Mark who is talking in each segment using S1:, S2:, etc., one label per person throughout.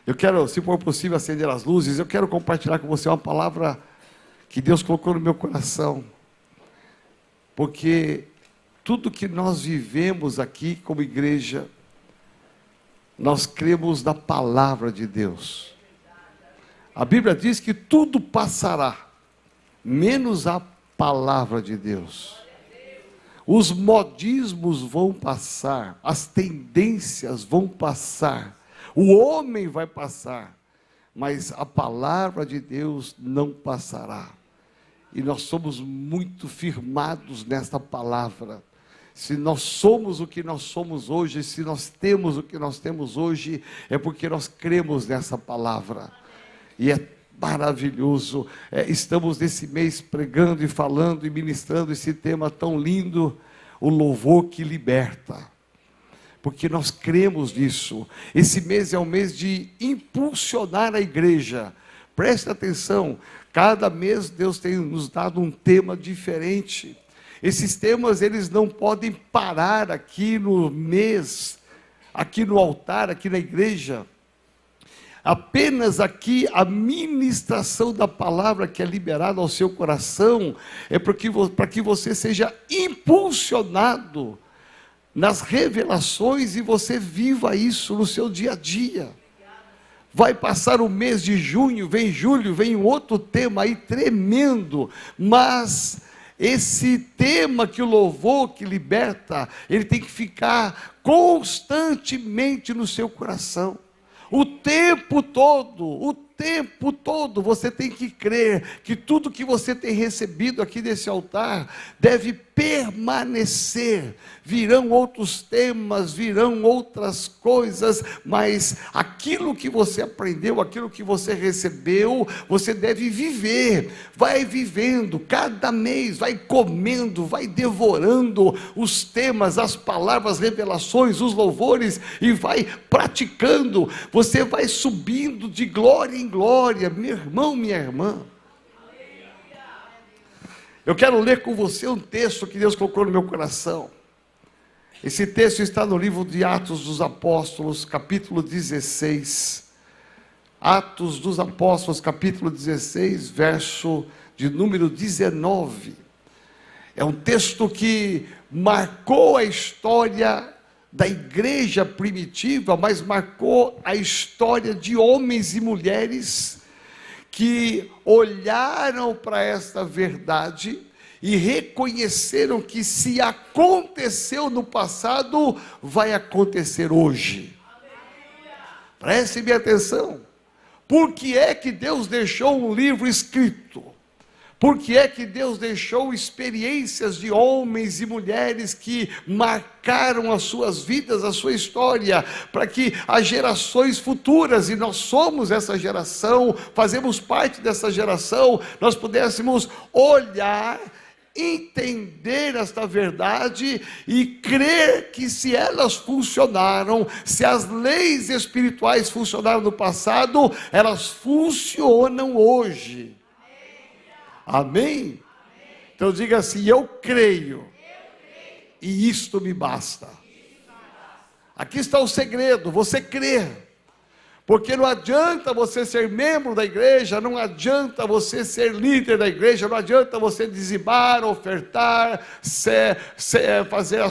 S1: Eu quero, se for possível, acender as luzes. Eu quero compartilhar com você uma palavra que Deus colocou no meu coração. Porque tudo que nós vivemos aqui como igreja, nós cremos na palavra de Deus. A Bíblia diz que tudo passará, menos a palavra de Deus. Os modismos vão passar, as tendências vão passar, o homem vai passar, mas a palavra de Deus não passará. E nós somos muito firmados nesta palavra. Se nós somos o que nós somos hoje, se nós temos o que nós temos hoje, é porque nós cremos nessa palavra. E é maravilhoso. Estamos nesse mês pregando e falando e ministrando esse tema tão lindo, o louvor que liberta. Porque nós cremos nisso. Esse mês é um mês de impulsionar a igreja. Preste atenção, cada mês Deus tem nos dado um tema diferente. Esses temas, eles não podem parar aqui no mês, aqui no altar, aqui na igreja. Apenas aqui a ministração da palavra que é liberada ao seu coração, é para que você seja impulsionado nas revelações e você viva isso no seu dia a dia. Vai passar o mês de junho, vem julho, vem um outro tema aí tremendo, mas esse tema que o louvor que liberta, ele tem que ficar constantemente no seu coração. O tempo todo você tem que crer que tudo que você tem recebido aqui desse altar deve permanecer. Virão outros temas, virão outras coisas, mas aquilo que você aprendeu, aquilo que você recebeu, você deve viver. Vai vivendo, cada mês, vai comendo, vai devorando os temas, as palavras, as revelações, os louvores, e vai praticando. Você vai subindo de glória em glória, meu irmão, minha irmã. Eu quero ler com você um texto que Deus colocou no meu coração. Esse texto está no livro de Atos dos Apóstolos, capítulo 16. Atos dos Apóstolos, capítulo 16, verso de número 19. É um texto que marcou a história da igreja primitiva, mas marcou a história de homens e mulheres que olharam para esta verdade e reconheceram que se aconteceu no passado, vai acontecer hoje. Preste bem atenção. Por que é que Deus deixou um livro escrito? Por que é que Deus deixou experiências de homens e mulheres que marcaram as suas vidas, a sua história, para que as gerações futuras, e nós somos essa geração, fazemos parte dessa geração, nós pudéssemos olhar, entender esta verdade e crer que se elas funcionaram, se as leis espirituais funcionaram no passado, elas funcionam hoje. Amém? Então diga assim: eu creio, e isto me basta. Aqui está o segredo, você crer. Porque não adianta você ser membro da igreja, não adianta você ser líder da igreja, não adianta você dizimar, ofertar, fazer o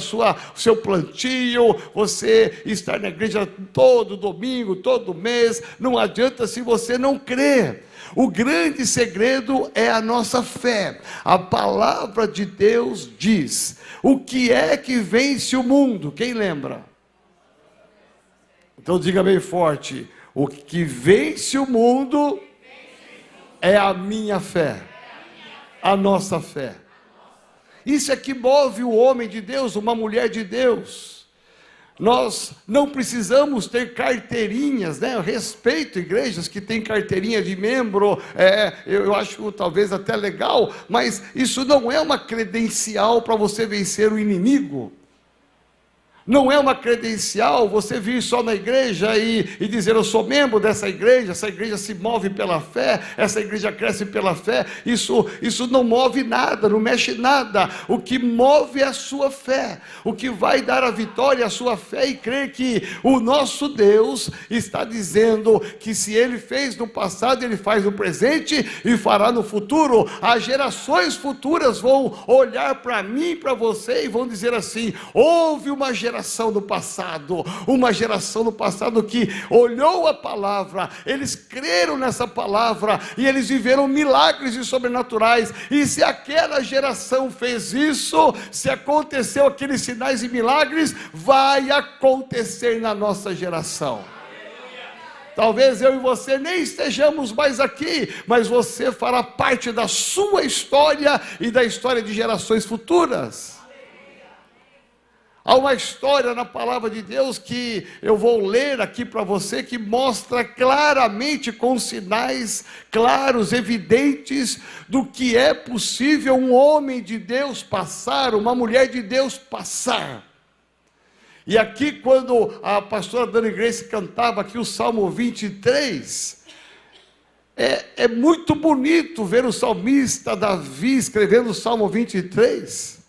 S1: seu plantio, você estar na igreja todo domingo, todo mês, não adianta se você não crer. O grande segredo é a nossa fé. A palavra de Deus diz: o que é que vence o mundo? Quem lembra? Então diga bem forte: o que vence o mundo é a minha fé, a nossa fé. Isso é que move o homem de Deus, uma mulher de Deus. Nós não precisamos ter carteirinhas, né? Eu respeito igrejas que têm carteirinha de membro, eu acho talvez até legal, mas isso não é uma credencial para você vencer o inimigo. Não é uma credencial você vir só na igreja e dizer: eu sou membro dessa igreja, essa igreja se move pela fé, essa igreja cresce pela fé. Isso não move nada, não mexe nada. O que move é a sua fé. O que vai dar a vitória é a sua fé, e crer que o nosso Deus está dizendo que se Ele fez no passado, Ele faz no presente e fará no futuro. As gerações futuras vão olhar para mim e para você e vão dizer assim: houve uma geração no passado que olhou a palavra, eles creram nessa palavra e eles viveram milagres e sobrenaturais. E se aquela geração fez isso, se aconteceu aqueles sinais e milagres, vai acontecer na nossa geração. Talvez eu e você nem estejamos mais aqui, mas você fará parte da sua história e da história de gerações futuras. Há uma história na palavra de Deus que eu vou ler aqui para você, que mostra claramente, com sinais claros, evidentes, do que é possível um homem de Deus passar, uma mulher de Deus passar. E aqui, quando a pastora Dani Grace cantava aqui o Salmo 23, é muito bonito ver o salmista Davi escrevendo o Salmo 23,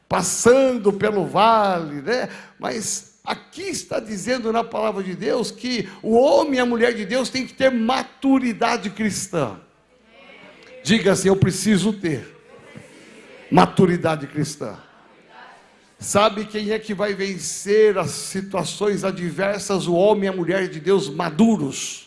S1: passando pelo vale, né? Mas aqui está dizendo na palavra de Deus que o homem e a mulher de Deus tem que ter maturidade cristã. Diga assim: eu preciso ter maturidade cristã. Sabe quem é que vai vencer as situações adversas? O homem e a mulher de Deus maduros.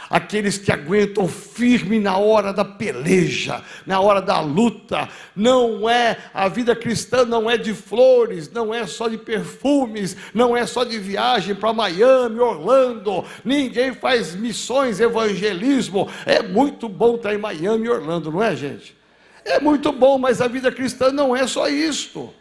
S1: Aqueles que aguentam firme na hora da peleja, na hora da luta. Não é, a vida cristã não é de flores, não é só de perfumes, não é só de viagem para Miami, Orlando. Ninguém faz missões, evangelismo. É muito bom estar em Miami e Orlando, não é, gente? É muito bom, mas a vida cristã não é só isto.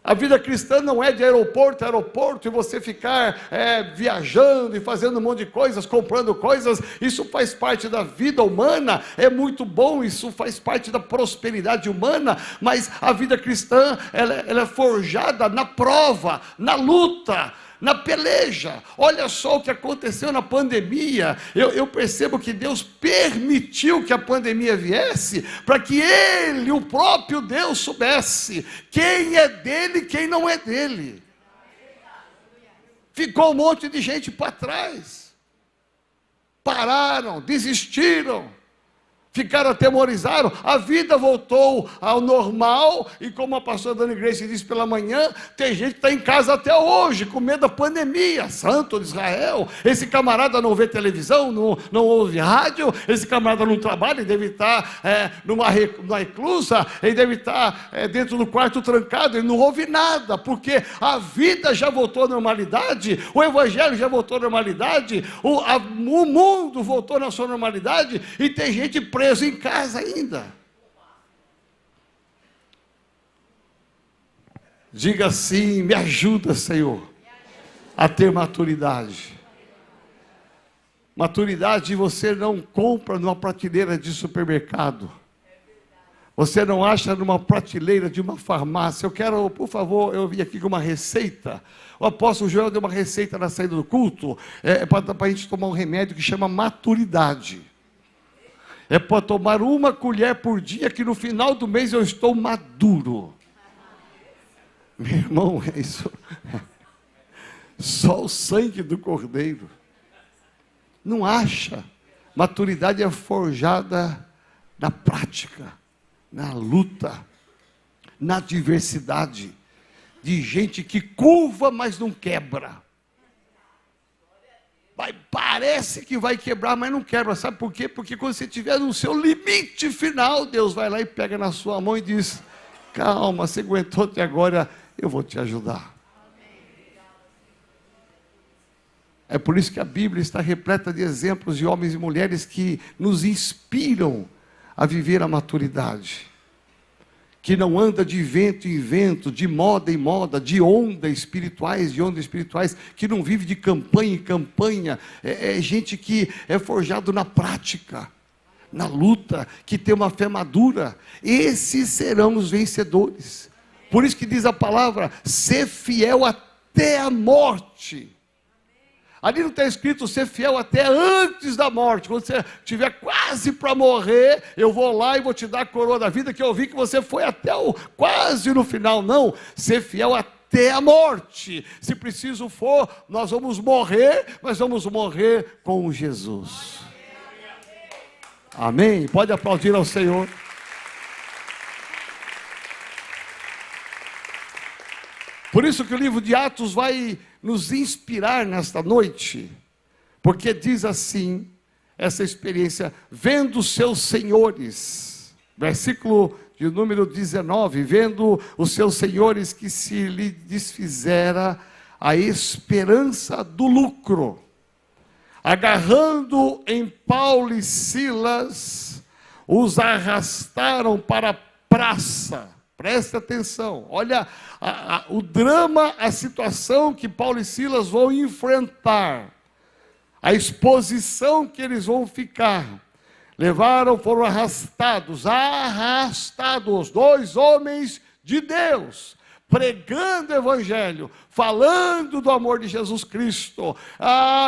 S1: A vida cristã não é de aeroporto a aeroporto, e você ficar viajando e fazendo um monte de coisas, comprando coisas. Isso faz parte da vida humana, é muito bom, isso faz parte da prosperidade humana, mas a vida cristã, ela é forjada na prova, na luta, na peleja. Olha só o que aconteceu na pandemia. Eu percebo que Deus permitiu que a pandemia viesse, para que Ele, o próprio Deus, soubesse quem é dele e quem não é dele. Ficou um monte de gente para trás, pararam, desistiram, ficaram atemorizados. A vida voltou ao normal, e como a pastora Dani Grace disse pela manhã, tem gente que está em casa até hoje, com medo da pandemia. Santo de Israel, esse camarada não vê televisão, não ouve rádio, esse camarada não trabalha, ele deve estar numa reclusa, ele deve estar dentro do quarto trancado, ele não ouve nada, porque a vida já voltou à normalidade, o evangelho já voltou à normalidade, o mundo voltou na sua normalidade, e tem gente preso em casa ainda. Diga assim: me ajuda, Senhor, a ter maturidade. Maturidade você não compra numa prateleira de supermercado. Você não acha numa prateleira de uma farmácia. Eu quero, por favor, eu vim aqui com uma receita. O apóstolo Joel deu uma receita na saída do culto, para a gente tomar um remédio que chama maturidade. É para tomar uma colher por dia, que no final do mês eu estou maduro. Meu irmão, é isso. Só o sangue do Cordeiro. Não acha. Maturidade é forjada na prática, na luta, na adversidade, de gente que curva, mas não quebra. Parece que vai quebrar, mas não quebra. Sabe por quê? Porque quando você estiver no seu limite final, Deus vai lá e pega na sua mão e diz: calma, você aguentou até agora, eu vou te ajudar. É por isso que a Bíblia está repleta de exemplos de homens e mulheres que nos inspiram a viver a maturidade. Que não anda de vento em vento, de moda em moda, de ondas espirituais, que não vive de campanha em campanha. É gente que é forjado na prática, na luta, que tem uma fé madura. Esses serão os vencedores. Por isso que diz a palavra, ser fiel até a morte. Ali não está escrito ser fiel até antes da morte. Quando você estiver quase para morrer, eu vou lá e vou te dar a coroa da vida, que eu vi que você foi até o quase no final. Não, ser fiel até a morte. Se preciso for, nós vamos morrer, mas vamos morrer com Jesus. Amém? Pode aplaudir ao Senhor. Por isso que o livro de Atos vai nos inspirar nesta noite, porque diz assim, essa experiência, vendo os seus senhores, versículo de número 19, vendo os seus senhores que se lhe desfizera a esperança do lucro, agarrando em Paulo e Silas, os arrastaram para a praça. Presta atenção, olha o drama, a situação que Paulo e Silas vão enfrentar, a exposição que eles vão ficar. Foram arrastados, dois homens de Deus, pregando o evangelho, falando do amor de Jesus Cristo.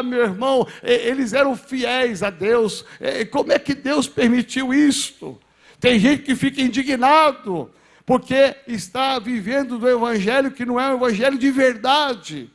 S1: Meu irmão, eles eram fiéis a Deus. Como é que Deus permitiu isto? Tem gente que fica indignado, porque está vivendo do evangelho que não é um evangelho de verdade.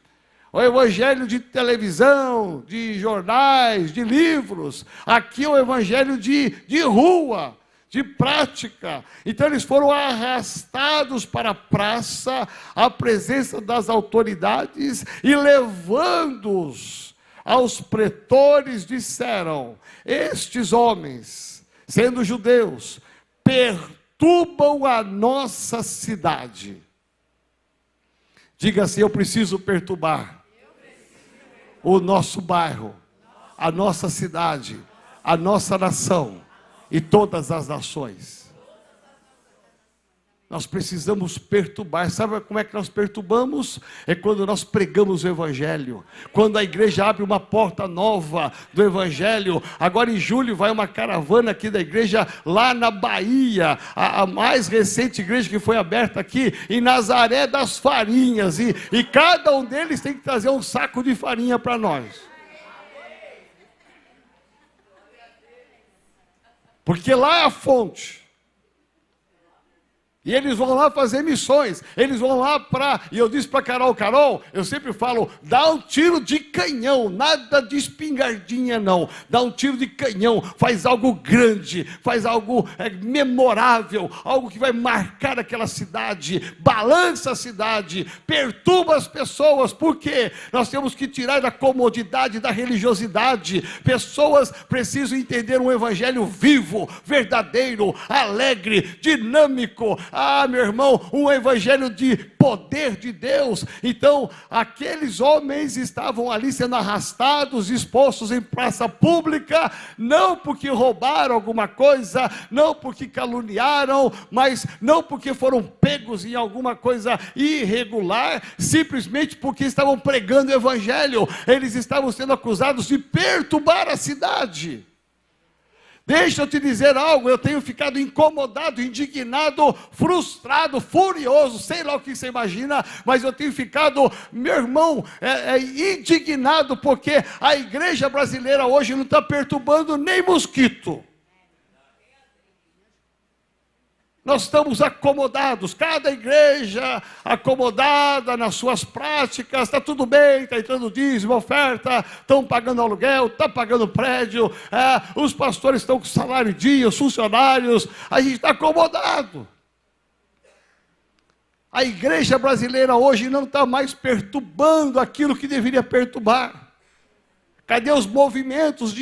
S1: O evangelho de televisão, de jornais, de livros. Aqui é o evangelho de rua, de prática. Então eles foram arrastados para a praça, à presença das autoridades, e levando-os aos pretores, disseram: estes homens, sendo judeus, perturbam a nossa cidade. Diga assim: eu preciso perturbar o nosso bairro, a nossa cidade, a nossa nação e todas as nações. Nós precisamos perturbar. Sabe como é que nós perturbamos? É quando nós pregamos o evangelho, quando a igreja abre uma porta nova do evangelho. Agora em julho vai uma caravana aqui da igreja lá na Bahia, a mais recente igreja que foi aberta aqui em Nazaré das Farinhas, e cada um deles tem que trazer um saco de farinha para nós, porque lá é a fonte. E eles vão lá fazer missões, eles vão lá e eu disse para Carol, eu sempre falo, dá um tiro de canhão, nada de espingardinha não, dá um tiro de canhão, faz algo grande, faz algo memorável, algo que vai marcar aquela cidade, balança a cidade, perturba as pessoas, porque nós temos que tirar da comodidade, da religiosidade. Pessoas precisam entender um evangelho vivo, verdadeiro, alegre, dinâmico. Meu irmão, um evangelho de poder de Deus. Então, aqueles homens estavam ali sendo arrastados, expostos em praça pública, não porque roubaram alguma coisa, não porque caluniaram, mas não porque foram pegos em alguma coisa irregular, simplesmente porque estavam pregando o evangelho. Eles estavam sendo acusados de perturbar a cidade. Deixa eu te dizer algo, eu tenho ficado incomodado, indignado, frustrado, furioso, sei lá o que você imagina, mas eu tenho ficado, meu irmão, indignado, porque a igreja brasileira hoje não está perturbando nem mosquito. Nós estamos acomodados, cada igreja acomodada nas suas práticas, está tudo bem, está entrando dízimo, oferta, estão pagando aluguel, está pagando prédio, os pastores estão com salário em dia, os funcionários, a gente está acomodado. A igreja brasileira hoje não está mais perturbando aquilo que deveria perturbar. Cadê os movimentos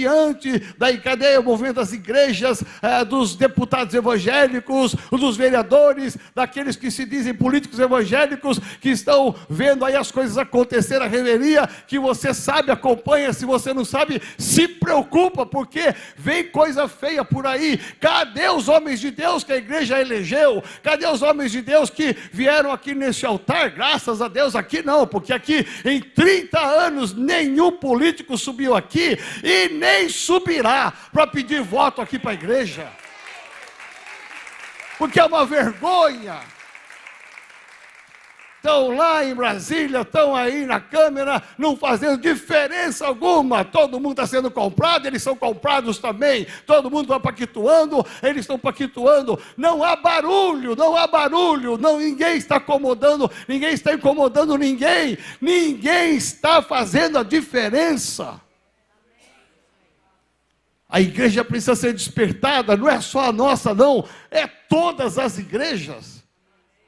S1: cadê o movimento das igrejas, dos deputados evangélicos, dos vereadores, daqueles que se dizem políticos evangélicos, que estão vendo aí as coisas acontecer, a revelia, que você sabe, acompanha, se você não sabe, se preocupa, porque vem coisa feia por aí. Cadê os homens de Deus que a igreja elegeu? Cadê os homens de Deus que vieram aqui nesse altar? Graças a Deus, aqui não, porque aqui em 30 anos nenhum político subiu aqui e nem subirá para pedir voto aqui para a igreja, porque é uma vergonha. estão lá em Brasília, estão aí na Câmara, não fazendo diferença alguma. Todo mundo está sendo comprado, eles são comprados também. Todo mundo está paquituando, eles estão paquituando. Não há barulho, ninguém está acomodando, ninguém está incomodando ninguém. Ninguém está fazendo a diferença. A igreja precisa ser despertada, não é só a nossa não, é todas as igrejas.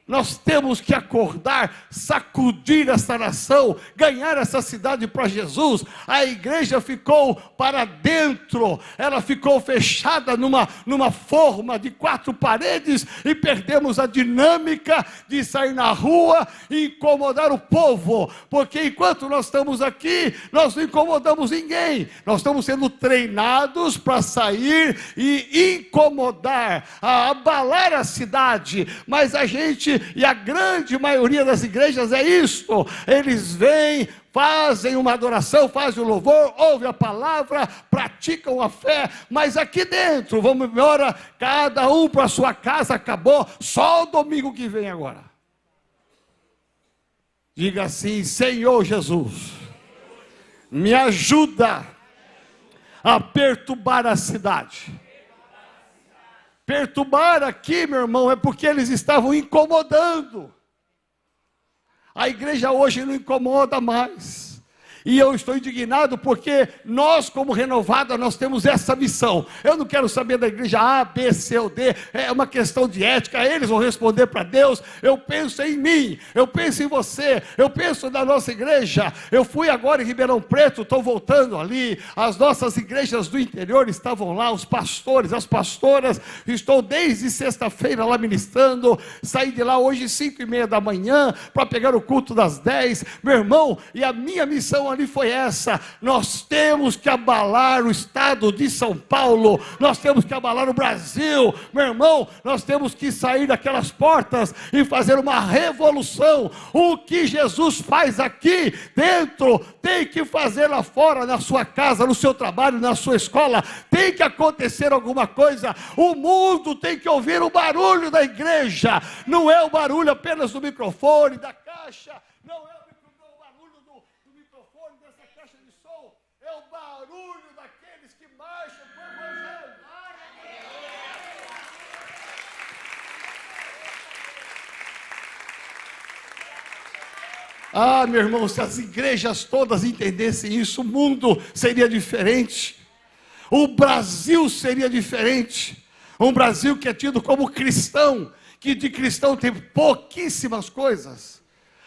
S1: Nós temos que acordar, sacudir essa nação, ganhar essa cidade para Jesus. A igreja ficou para dentro, ela ficou fechada numa forma de 4 paredes e perdemos a dinâmica de sair na rua e incomodar o povo, porque enquanto nós estamos aqui, nós não incomodamos ninguém. Nós estamos sendo treinados para sair e incomodar, abalar a cidade, mas a gente, e a grande maioria das igrejas é isto: eles vêm, fazem uma adoração, fazem o louvor, ouvem a palavra, praticam a fé, mas aqui dentro, vamos embora, cada um para a sua casa, acabou, só o domingo que vem agora. Diga assim: Senhor Jesus, me ajuda a perturbar a cidade. Perturbar aqui, meu irmão, é porque eles estavam incomodando. A igreja hoje não incomoda mais. E eu estou indignado porque nós, como Renovada, nós temos essa missão. Eu não quero saber da igreja A, B, C ou D. É uma questão de ética. Eles vão responder para Deus. Eu penso em mim, eu penso em você, eu penso na nossa igreja. Eu fui agora em Ribeirão Preto, estou voltando ali. As nossas igrejas do interior estavam lá, os pastores, as pastoras. Estou desde sexta-feira lá ministrando. Saí de lá hoje 5:30 da manhã para pegar o culto das 10. Meu irmão, e a minha missão ali foi essa: nós temos que abalar o estado de São Paulo, nós temos que abalar o Brasil, meu irmão, nós temos que sair daquelas portas e fazer uma revolução. O que Jesus faz aqui dentro, tem que fazer lá fora, na sua casa, no seu trabalho, na sua escola, tem que acontecer alguma coisa. O mundo tem que ouvir o barulho da igreja, não é o barulho apenas do microfone, da caixa, não é dessa caixa de som, é o barulho daqueles que marcham com o evangelho. Ah, meu irmão, se as igrejas todas entendessem isso, o mundo seria diferente, o Brasil seria diferente. Um Brasil que é tido como cristão, que de cristão tem pouquíssimas coisas,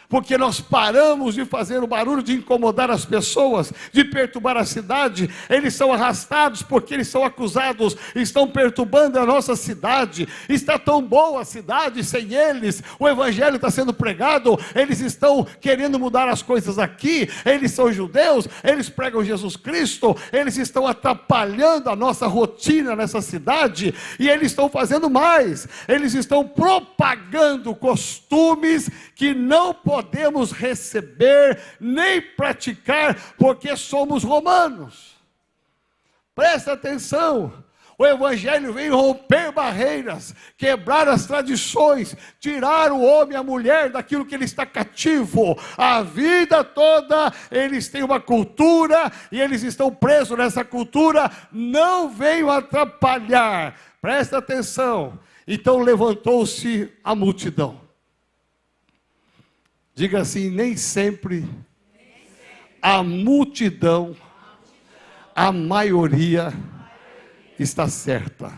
S1: porque nós paramos de fazer o barulho, de incomodar as pessoas, de perturbar a cidade. Eles são arrastados porque eles são acusados, estão perturbando a nossa cidade. Está tão boa a cidade sem eles, o evangelho está sendo pregado, eles estão querendo mudar as coisas aqui. Eles são judeus, eles pregam Jesus Cristo, eles estão atrapalhando a nossa rotina nessa cidade, e eles estão fazendo mais, eles estão propagando costumes que não podemos receber nem praticar, porque somos romanos. Presta atenção, o evangelho vem romper barreiras, quebrar as tradições, tirar o homem e a mulher daquilo que ele está cativo. A vida toda eles têm uma cultura e eles estão presos nessa cultura. Não venham atrapalhar, presta atenção. Então levantou-se a multidão. Diga assim: nem sempre a multidão, a maioria está certa.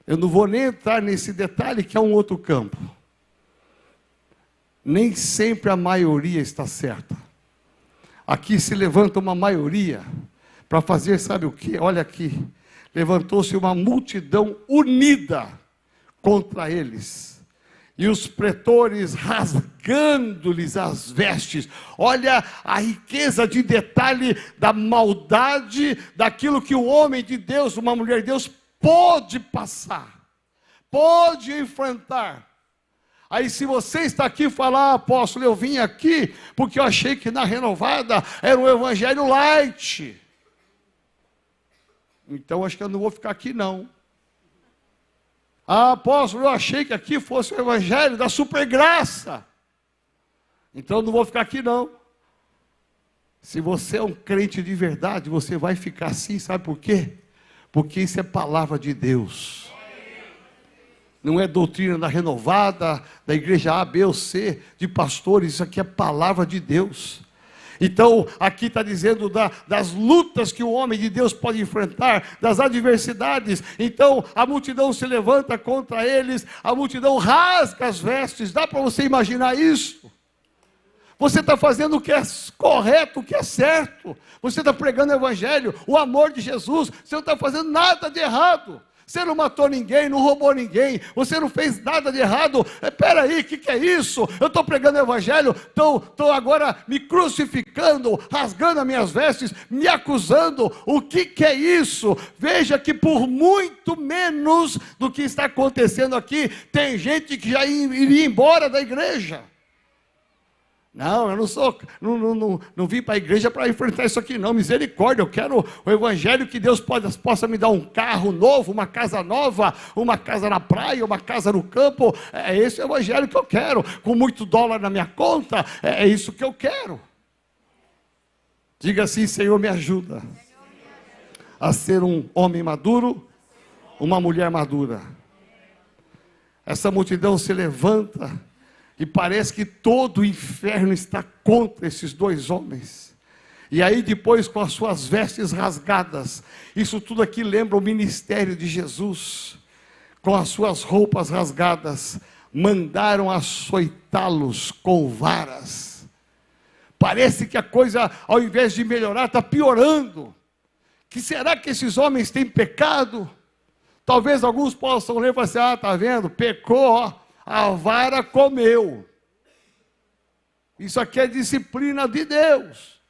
S1: Eu não vou nem entrar nesse detalhe, que é um outro campo. Nem sempre a maioria está certa. Aqui se levanta uma maioria para fazer, sabe o que? Olha aqui, levantou-se uma multidão unida contra eles. E os pretores rasgando-lhes as vestes. Olha a riqueza de detalhe da maldade, daquilo que um homem de Deus, uma mulher de Deus, pode passar, pode enfrentar. Aí se você está aqui e falar: apóstolo, eu vim aqui porque eu achei que na Renovada era um evangelho light, então acho que eu não vou ficar aqui não. Ah, apóstolo, eu achei que aqui fosse o evangelho da supergraça. Então eu não vou ficar aqui não. Se você é um crente de verdade, você vai ficar assim, sabe por quê? Porque isso é palavra de Deus. Não é doutrina da renovada, da igreja A, B ou C, de pastores, isso aqui é palavra de Deus. Então, aqui está dizendo das lutas que o homem de Deus pode enfrentar, das adversidades. Então, a multidão se levanta contra eles, a multidão rasga as vestes. Dá para você imaginar isso? Você está fazendo o que é correto, o que é certo. Você está pregando o evangelho, o amor de Jesus. Você não está fazendo nada de errado. Você não matou ninguém, não roubou ninguém, você não fez nada de errado. Espera aí, o que é isso? Eu estou pregando o evangelho, estou agora me crucificando, rasgando as minhas vestes, me acusando. O que é isso? Veja que por muito menos do que está acontecendo aqui, tem gente que já iria embora da igreja. Não, eu não vim para a igreja para enfrentar isso aqui não, misericórdia, eu quero o evangelho que Deus possa me dar um carro novo, uma casa nova, uma casa na praia, uma casa no campo, é esse o evangelho que eu quero, com muito dólar na minha conta, é isso que eu quero. Diga assim: Senhor, me ajuda a ser um homem maduro, uma mulher madura. Essa multidão se levanta, e parece que todo o inferno está contra esses dois homens. E aí depois, com as suas vestes rasgadas, isso tudo aqui lembra o ministério de Jesus. Com as suas roupas rasgadas, mandaram açoitá-los com varas. Parece que a coisa, ao invés de melhorar, está piorando. Que será que esses homens têm pecado? Talvez alguns possam ler e falar assim: está vendo, pecou, ó. A vara comeu. Isso aqui é disciplina de Deus.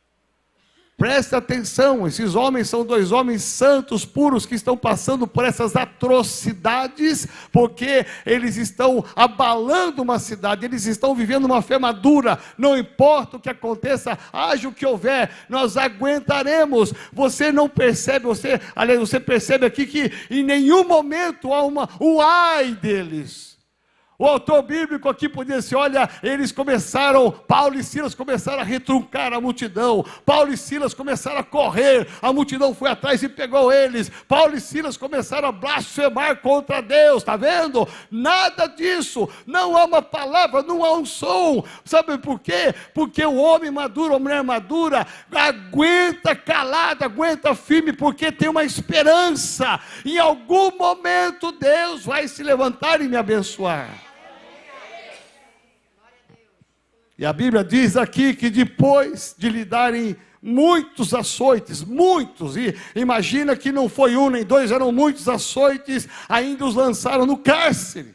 S1: Presta atenção, esses homens são dois homens santos, puros, que estão passando por essas atrocidades, porque eles estão abalando uma cidade, eles estão vivendo uma fé madura. Não importa o que aconteça, haja o que houver, nós aguentaremos. Você não percebe, você percebe aqui que em nenhum momento há um ai deles. O autor bíblico aqui podia dizer: olha, Paulo e Silas começaram a retruncar a multidão, Paulo e Silas começaram a correr, a multidão foi atrás e pegou eles, Paulo e Silas começaram a blasfemar contra Deus, está vendo? Nada disso, não há uma palavra, não há um som. Sabe por quê? Porque o homem maduro, a mulher madura, aguenta calado, aguenta firme, porque tem uma esperança. Em algum momento Deus vai se levantar e me abençoar. E a Bíblia diz aqui que depois de lhe darem muitos açoites, muitos, e imagina que não foi um nem dois, eram muitos açoites, ainda os lançaram no cárcere,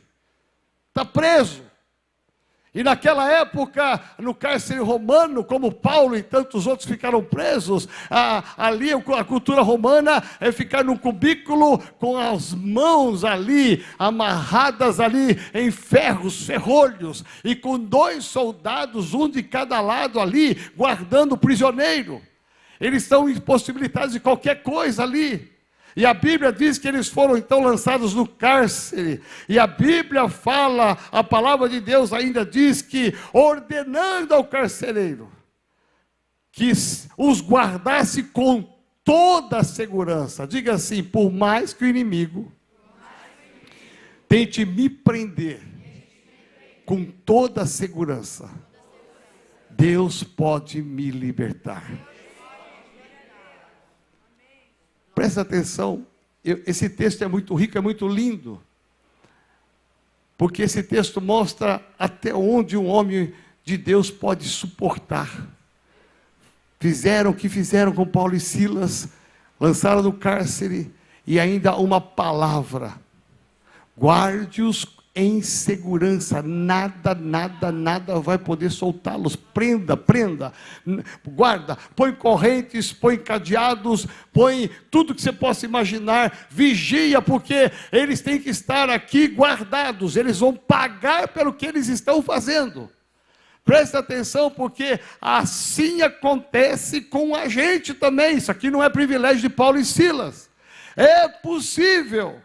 S1: está preso. E naquela época, no cárcere romano, como Paulo e tantos outros ficaram presos, ali a cultura romana é ficar num cubículo com as mãos ali, amarradas ali em ferrolhos, e com 2 soldados, um de cada lado ali, guardando o prisioneiro. Eles estão impossibilitados de qualquer coisa ali. E a Bíblia diz que eles foram então lançados no cárcere. E a Bíblia fala, a palavra de Deus ainda diz que, ordenando ao carcereiro que os guardasse com toda a segurança. Diga assim: por mais que o inimigo tente me prender, com toda a segurança, Deus pode me libertar. Presta atenção, esse texto é muito rico, é muito lindo, porque esse texto mostra até onde um homem de Deus pode suportar. Fizeram o que fizeram com Paulo e Silas, lançaram no cárcere, e ainda uma palavra: guarde-os em segurança, nada vai poder soltá-los. Prenda, guarda, põe correntes, põe cadeados, põe tudo que você possa imaginar, vigia, porque eles têm que estar aqui guardados, eles vão pagar pelo que eles estão fazendo. Presta atenção, porque assim acontece com a gente também. Isso aqui não é privilégio de Paulo e Silas, é possível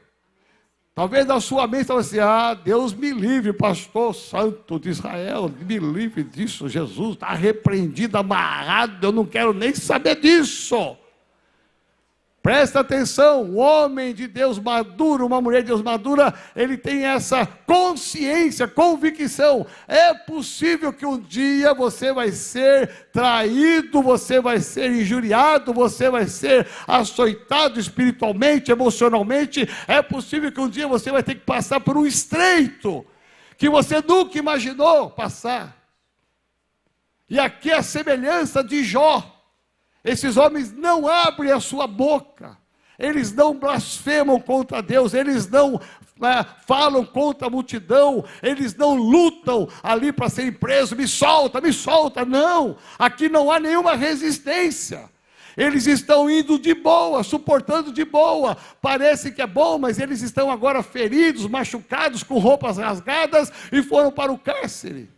S1: Talvez na sua mente estava assim: ah, Deus me livre, pastor santo de Israel, me livre disso, Jesus está repreendido, amarrado, eu não quero nem saber disso. Presta atenção, um homem de Deus maduro, uma mulher de Deus madura, ele tem essa consciência, convicção. É possível que um dia você vai ser traído, você vai ser injuriado, você vai ser açoitado espiritualmente, emocionalmente. É possível que um dia você vai ter que passar por um estreito que você nunca imaginou passar. E aqui é a semelhança de Jó. Esses homens não abrem a sua boca, eles não blasfemam contra Deus, eles não falam contra a multidão, eles não lutam ali para serem presos, me solta, não, aqui não há nenhuma resistência, eles estão indo de boa, suportando de boa, parece que é bom, mas eles estão agora feridos, machucados, com roupas rasgadas e foram para o cárcere.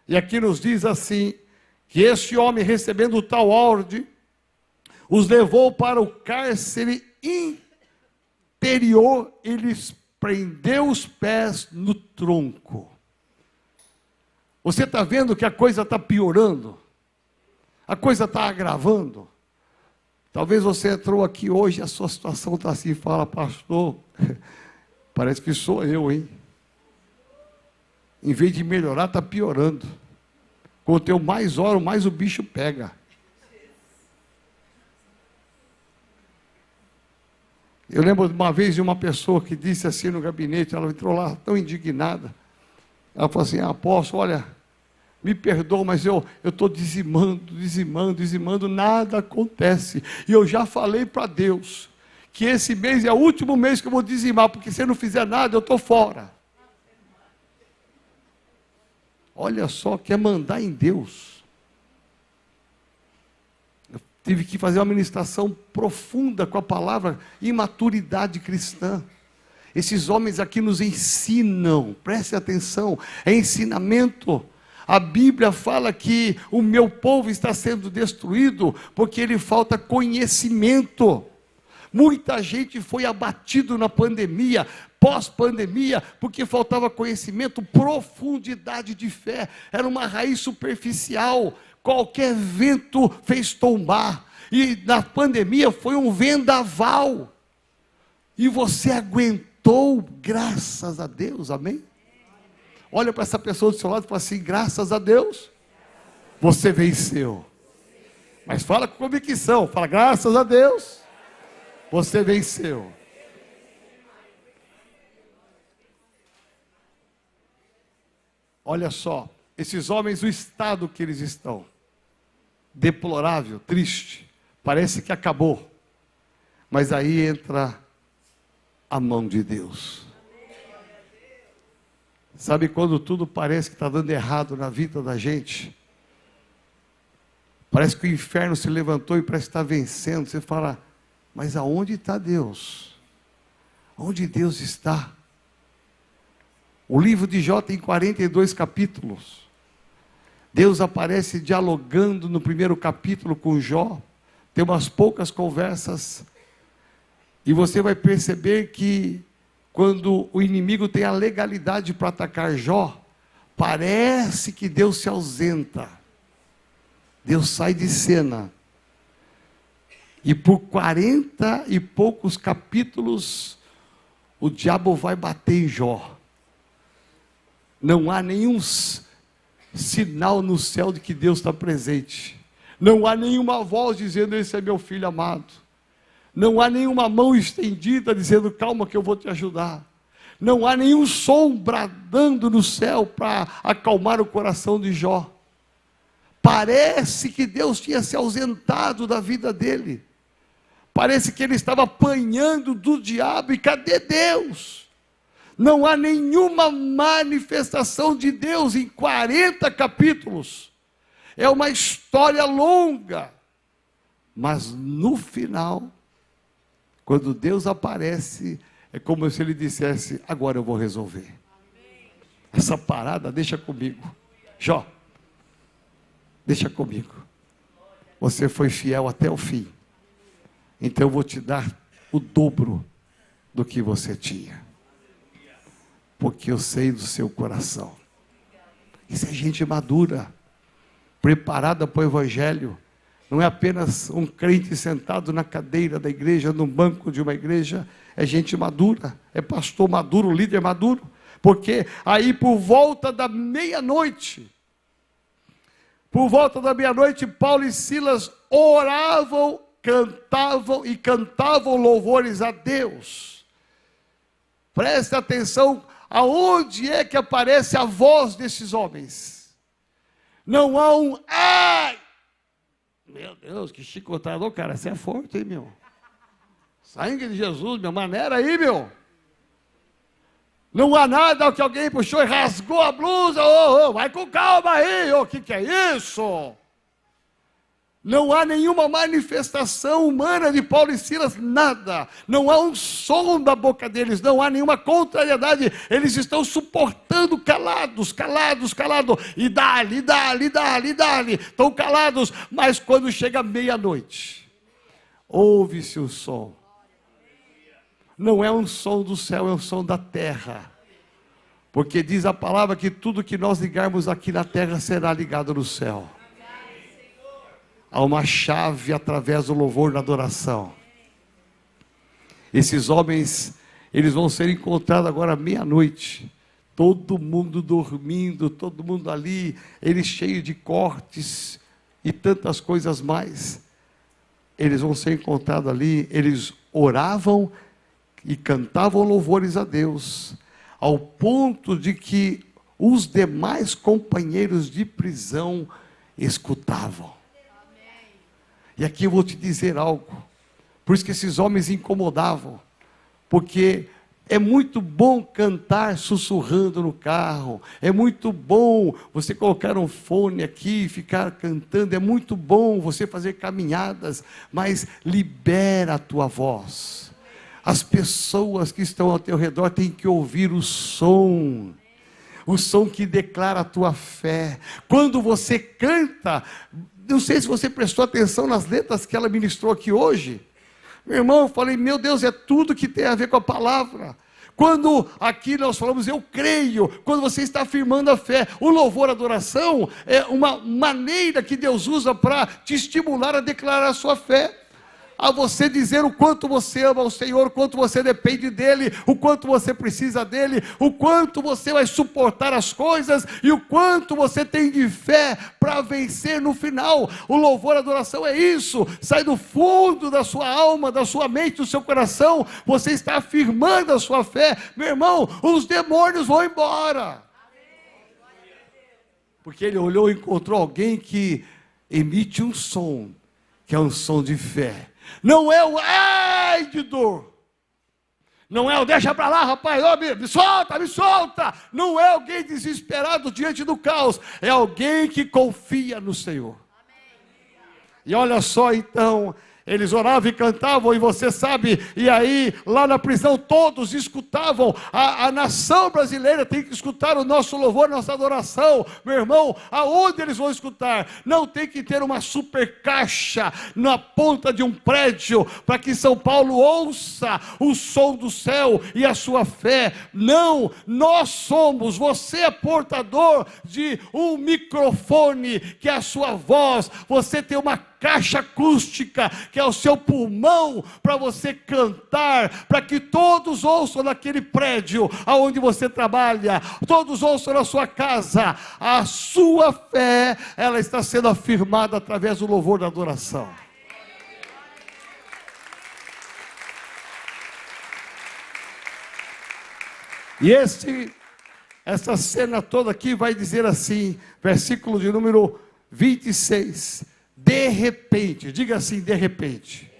S1: E aqui nos diz assim, que este homem, recebendo tal ordem, os levou para o cárcere interior e lhes prendeu os pés no tronco. Você está vendo que a coisa está piorando? A coisa está agravando? Talvez você entrou aqui hoje e a sua situação está assim, fala: pastor, parece que sou eu, hein? Em vez de melhorar, está piorando. Quanto eu mais oro, mais o bicho pega. Eu lembro de uma vez de uma pessoa que disse assim no gabinete, ela entrou lá tão indignada. Ela falou assim: apóstolo, olha, me perdoa, mas eu estou dizimando, nada acontece. E eu já falei para Deus que esse mês é o último mês que eu vou dizimar, porque se eu não fizer nada, eu estou fora. Olha só, quer mandar em Deus. Eu tive que fazer uma ministração profunda com a palavra imaturidade cristã. Esses homens aqui nos ensinam, preste atenção, é ensinamento. A Bíblia fala que o meu povo está sendo destruído porque lhe falta conhecimento. Muita gente foi abatido na pandemia, pós-pandemia, porque faltava conhecimento, profundidade de fé, era uma raiz superficial, qualquer vento fez tombar, e na pandemia foi um vendaval, e você aguentou, graças a Deus, amém? Olha para essa pessoa do seu lado e fala assim: graças a Deus, você venceu. Mas fala com convicção, fala: graças a Deus, você venceu. Olha só, esses homens, o estado que eles estão, deplorável, triste, parece que acabou. Mas aí entra a mão de Deus. Sabe quando tudo parece que está dando errado na vida da gente? Parece que o inferno se levantou e parece que está vencendo. Você fala: mas aonde está Deus? Onde Deus está? O livro de Jó tem 42 capítulos. Deus aparece dialogando no primeiro capítulo com Jó. Tem umas poucas conversas. E você vai perceber que quando o inimigo tem a legalidade para atacar Jó, parece que Deus se ausenta. Deus sai de cena. E por 40 e poucos capítulos, o diabo vai bater em Jó. Não há nenhum sinal no céu de que Deus está presente. Não há nenhuma voz dizendo: esse é meu filho amado. Não há nenhuma mão estendida dizendo: calma que eu vou te ajudar. Não há nenhum som bradando no céu para acalmar o coração de Jó. Parece que Deus tinha se ausentado da vida dele. Parece que ele estava apanhando do diabo. E cadê Deus? Não há nenhuma manifestação de Deus em 40 capítulos. É uma história longa. Mas no final, quando Deus aparece, é como se ele dissesse: agora eu vou resolver. Essa parada deixa comigo. Jó, deixa comigo. Você foi fiel até o fim. Então eu vou te dar o dobro do que você tinha. Porque eu sei do seu coração. Isso é gente madura, preparada para o Evangelho. Não é apenas um crente sentado na cadeira da igreja, no banco de uma igreja. É gente madura, é pastor maduro, líder maduro. Porque aí por volta da meia-noite, Paulo e Silas oravam, cantavam louvores a Deus. Preste atenção, aonde é que aparece a voz desses homens? Não há um ai! Meu Deus, que chicotador, cara, você é forte, hein, meu? Sangue de Jesus, meu, maneira aí, meu. Não há nada que alguém puxou e rasgou a blusa. Vai com calma aí, o que é isso? Não há nenhuma manifestação humana de Paulo e Silas, nada. Não há um som da boca deles, não há nenhuma contrariedade. Eles estão suportando calados. E dali. Estão calados, mas quando chega meia-noite, ouve-se o som. Não é um som do céu, é um som da terra. Porque diz a palavra que tudo que nós ligarmos aqui na terra será ligado no céu. Há uma chave através do louvor da adoração. Esses homens, eles vão ser encontrados agora à meia-noite. Todo mundo dormindo, todo mundo ali, eles cheios de cortes e tantas coisas mais. Eles vão ser encontrados ali, eles oravam e cantavam louvores a Deus, ao ponto de que os demais companheiros de prisão escutavam. E aqui eu vou te dizer algo, por isso que esses homens incomodavam, porque é muito bom cantar sussurrando no carro, é muito bom você colocar um fone aqui e ficar cantando, é muito bom você fazer caminhadas, mas libera a tua voz. As pessoas que estão ao teu redor têm que ouvir o som que declara a tua fé. Quando você canta, não sei se você prestou atenção nas letras que ela ministrou aqui hoje. Meu irmão, eu falei, meu Deus, é tudo que tem a ver com a palavra. Quando aqui nós falamos, eu creio, quando você está afirmando a fé, o louvor, a adoração, é uma maneira que Deus usa para te estimular a declarar a sua fé. A você dizer o quanto você ama o Senhor, o quanto você depende dEle, o quanto você precisa dEle, o quanto você vai suportar as coisas e o quanto você tem de fé para vencer no final. O louvor, a adoração é isso, sai do fundo da sua alma, da sua mente, do seu coração, você está afirmando a sua fé. Meu irmão, os demônios vão embora. Porque ele olhou e encontrou alguém que emite um som, que é um som de fé. Não é o ai de dor. Não é o deixa para lá, rapaz, me solta. Não é alguém desesperado diante do caos. É alguém que confia no Senhor. E olha só então, eles oravam e cantavam, e você sabe, e aí, lá na prisão, todos escutavam. A nação brasileira tem que escutar o nosso louvor, nossa adoração. Meu irmão, aonde eles vão escutar? Não tem que ter uma super caixa na ponta de um prédio, para que São Paulo ouça o som do céu e a sua fé. Não, você é portador de um microfone, que é a sua voz. Você tem uma caixa acústica, que é o seu pulmão, para você cantar, para que todos ouçam naquele prédio aonde você trabalha, todos ouçam na sua casa. A sua fé, ela está sendo afirmada através do louvor da adoração. E essa cena toda aqui vai dizer assim, versículo de número 26, de repente, diga assim, de repente.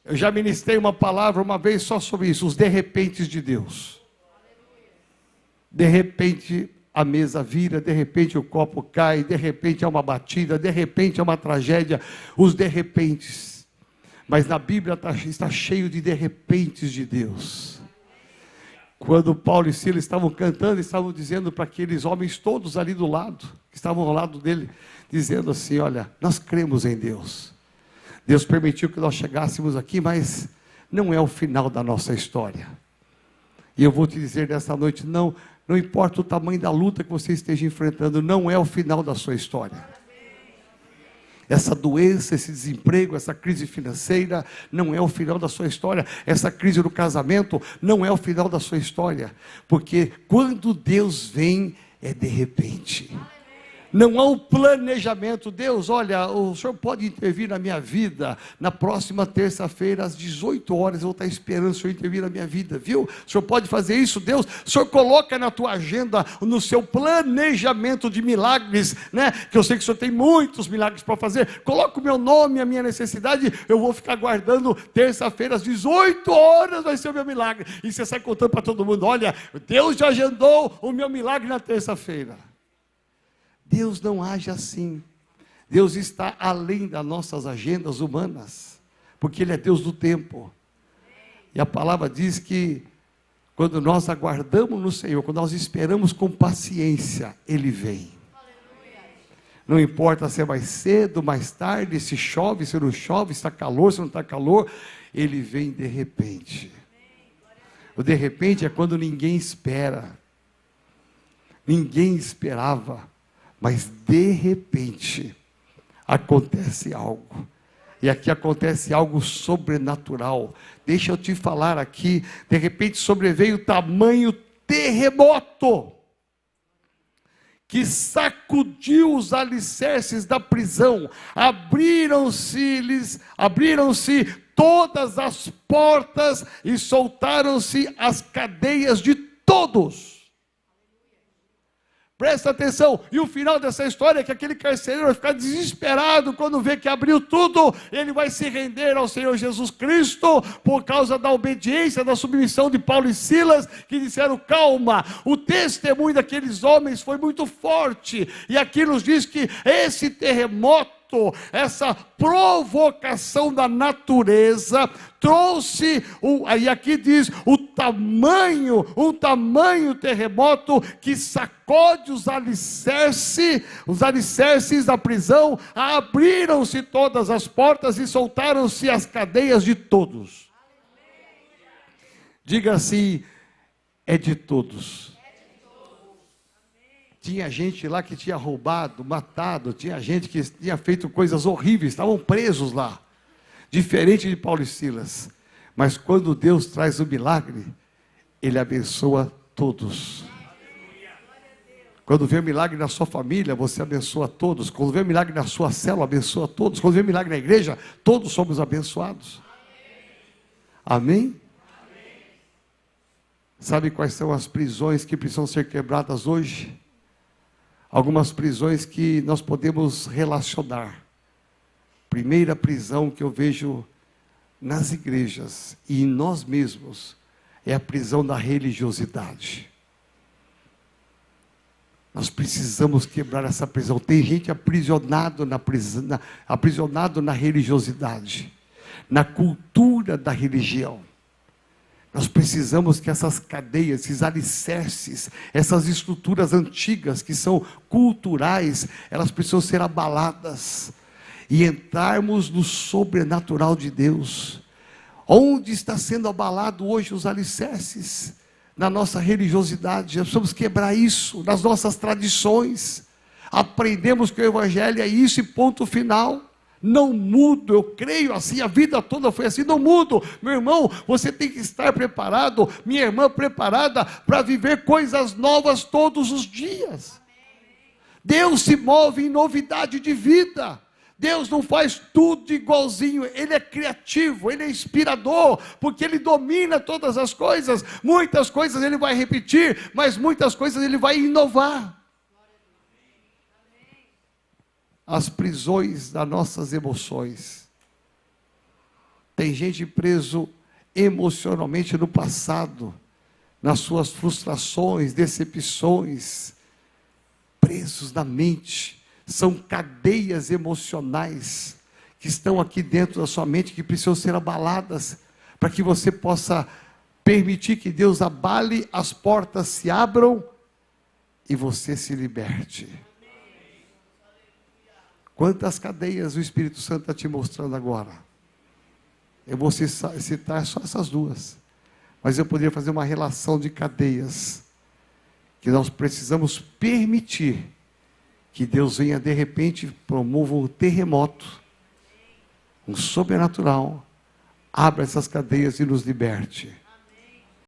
S1: Eu já ministrei uma palavra uma vez só sobre isso, os de repentes de Deus. De repente a mesa vira, de repente o copo cai, de repente é uma batida, de repente é uma tragédia, os de repentes. Mas na Bíblia está cheio de repentes de Deus. Quando Paulo e Silas estavam cantando, estavam dizendo para aqueles homens todos ali do lado, que estavam ao lado dele, dizendo assim, olha, nós cremos em Deus. Deus permitiu que nós chegássemos aqui, mas não é o final da nossa história. E eu vou te dizer nessa noite, não importa o tamanho da luta que você esteja enfrentando, não é o final da sua história. Essa doença, esse desemprego, essa crise financeira, não é o final da sua história. Essa crise no casamento, não é o final da sua história. Porque quando Deus vem, é de repente. Não há um planejamento. Deus, olha, o Senhor pode intervir na minha vida. Na próxima terça-feira, às 18 horas, eu vou estar esperando o Senhor intervir na minha vida, viu? O Senhor pode fazer isso, Deus? O Senhor coloca na tua agenda, no seu planejamento de milagres, né? Que eu sei que o Senhor tem muitos milagres para fazer. Coloca o meu nome, a minha necessidade, eu vou ficar aguardando terça-feira, às 18 horas, vai ser o meu milagre. E você sai contando para todo mundo, olha, Deus já agendou o meu milagre na terça-feira. Deus não age assim. Deus está além das nossas agendas humanas, porque Ele é Deus do tempo. E a palavra diz que quando nós aguardamos no Senhor, quando nós esperamos com paciência, Ele vem. Não importa se é mais cedo, mais tarde, se chove, se não chove, se está calor, se não está calor, Ele vem de repente. O de repente é quando ninguém espera. Ninguém esperava. Mas de repente, acontece algo. E aqui acontece algo sobrenatural. Deixa eu te falar aqui, de repente sobreveio tamanho terremoto, que sacudiu os alicerces da prisão. Abriram-se todas as portas e soltaram-se as cadeias de todos. Presta atenção, e o final dessa história é que aquele carcereiro vai ficar desesperado quando vê que abriu tudo, ele vai se render ao Senhor Jesus Cristo, por causa da obediência, da submissão de Paulo e Silas, que disseram, calma, o testemunho daqueles homens foi muito forte, e aqui nos diz que esse terremoto, essa provocação da natureza, trouxe, e aqui diz, um tamanho terremoto que sacode os alicerces da prisão, abriram-se todas as portas e soltaram-se as cadeias de todos. Diga assim, é de todos. Tinha gente lá que tinha roubado, matado, tinha gente que tinha feito coisas horríveis, estavam presos lá. Diferente de Paulo e Silas. Mas quando Deus traz o milagre, Ele abençoa todos. Quando vê o milagre na sua família, você abençoa todos. Quando vê o milagre na sua célula, abençoa todos. Quando vê o milagre na igreja, todos somos abençoados. Amém? Sabe quais são as prisões que precisam ser quebradas hoje? Algumas prisões que nós podemos relacionar. Primeira prisão que eu vejo nas igrejas e em nós mesmos é a prisão da religiosidade. Nós precisamos quebrar essa prisão. Tem gente aprisionado na religiosidade, na cultura da religião. Nós precisamos que essas cadeias, esses alicerces, essas estruturas antigas que são culturais, elas precisam ser abaladas e entrarmos no sobrenatural de Deus. Onde está sendo abalado hoje os alicerces? Na nossa religiosidade. Nós precisamos quebrar isso, nas nossas tradições. Aprendemos que o Evangelho é isso e ponto final. Não mudo, eu creio assim, a vida toda foi assim, não mudo. Meu irmão, você tem que estar preparado, minha irmã preparada, para viver coisas novas todos os dias. Deus se move em novidade de vida. Deus não faz tudo igualzinho, Ele é criativo, Ele é inspirador, porque Ele domina todas as coisas. Muitas coisas Ele vai repetir, mas muitas coisas Ele vai inovar. As prisões das nossas emoções. Tem gente preso emocionalmente no passado, nas suas frustrações, decepções, presos na mente. São cadeias emocionais que estão aqui dentro da sua mente, que precisam ser abaladas, para que você possa permitir que Deus abale, as portas se abram e você se liberte. Quantas cadeias o Espírito Santo está te mostrando agora? Eu vou citar só essas duas. Mas eu poderia fazer uma relação de cadeias que nós precisamos permitir que Deus venha de repente, promova um terremoto, um sobrenatural, abra essas cadeias e nos liberte.